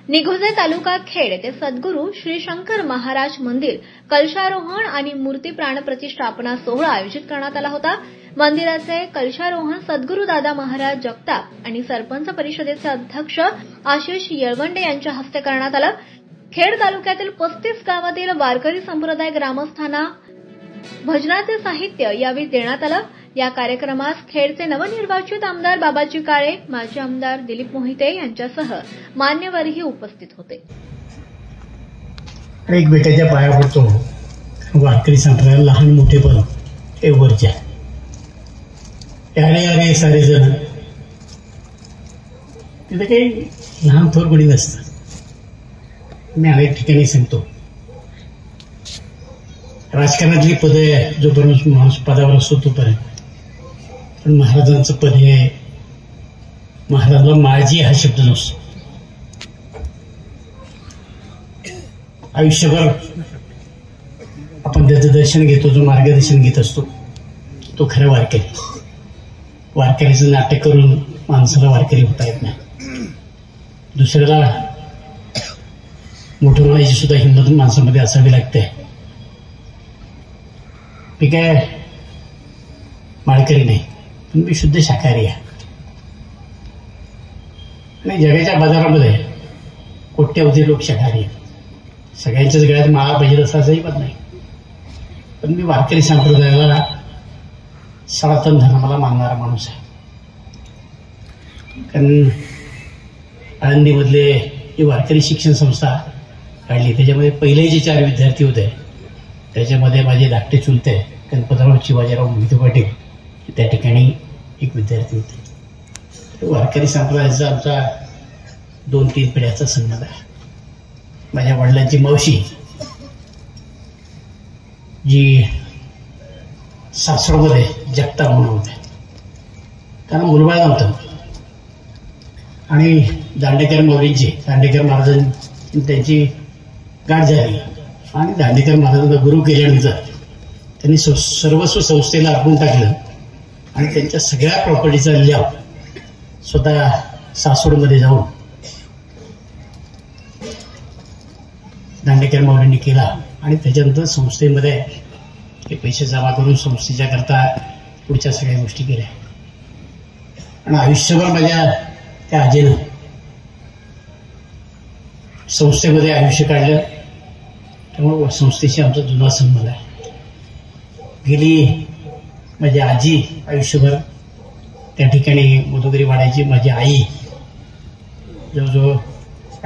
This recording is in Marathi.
निघोजे तालुका खेड येथे सद्गुरू श्री शंकर महाराज मंदिर कलशारोहण आणि मूर्ती प्राणप्रतिष्ठापना सोहळा आयोजित करण्यात आला होता। मंदिराचे कलशारोहण सद्गुरू दादा महाराज जगताप आणि सरपंच परिषदेचे अध्यक्ष आशिष येळवंडे यांच्या हस्ते करण्यात आलं। खेड तालुक्यातील 35 गावातील वारकरी संप्रदाय ग्रामस्थांना भजनाचे साहित्य यावेळी देण्यात आलं। या कार्यक्रमास खेडचे नवनिर्वाचित आमदार बाबाजी काळे, माजी आमदार दिलीप मोहिते यांच्यासह मान्यवरही उपस्थित होते। एक बेटाच्या पाया पडतो वारकरी संप्रदाय लहान मोठे पण हे वरच्या यारे सारे जण तिथे काही लहान थोर कोणी नसतं। मी अनेक ठिकाणी सांगतो राजकारणातली पद जोपर्यंत माणूस पदावर असतो तोपर्यंत, पण महाराजांचं पद हे महाराजांना माझी हा शब्द नसतो। आयुष्यभर आपण त्याचं दर्शन घेतो, जो मार्गदर्शन घेत असतो तो खरं वारकरी। वारकरीचं नाटक करून माणसाला वारकरी होता येत नाही। दुसऱ्याला मोठं होण्याची सुद्धा हिंमत माणसामध्ये असावी लागते। मी काय माळकरी नाही, पण मी शुद्ध शाकाहारी आहे आणि जगाच्या बाजारामध्ये कोट्यावधी लोक शाकाहारी आहेत। सगळ्यांच्याच गळ्यात माळा पाहिजे असाही पण नाही, पण मी वारकरी संप्रदायाला सनातन धर्माला मानणारा माणूस आहे। कारण आळंदीमधले जी वारकरी शिक्षण संस्था काढली त्याच्यामध्ये पहिले जे 4 विद्यार्थी होते त्याच्यामध्ये माझे धाकटे चुलते गणपतराव शिवाजीराव मोहिते पाटील त्या ठिकाणी एक विद्यार्थी होते। वारकरी संप्रदायाचा आमचा 2-3 पिढ्याचा संबंध आहे। माझ्या वडिलांची मावशी जी सासवडमध्ये जगताप म्हणून होते, त्यांना मुलबाळ नव्हतं आणि दांडेकर महाराजांची त्यांची गाठ झाली आणि दांडेकर महाराजांना गुरु केल्यानंतर त्यांनी सर्वस्व संस्थेला अर्पून टाकलं आणि त्यांच्या सगळ्या प्रॉपर्टीचा लिलाव स्वतः सासवडमध्ये जाऊन दांडेकर माऊलींनी केला आणि त्याच्यानंतर संस्थेमध्ये हे पैसे जमा करून संस्थेच्या करता पुढच्या सगळ्या गोष्टी केल्या आणि आयुष्यभर माझ्या त्या आजीनं संस्थेमध्ये आयुष्य काढलं। त्यामुळे संस्थेशी आमचा जुना संबंध आहे। गेली माझी आजी आयुष्यभर त्या ठिकाणी मधुगिरी वाड्याची, माझी आई जवळजवळ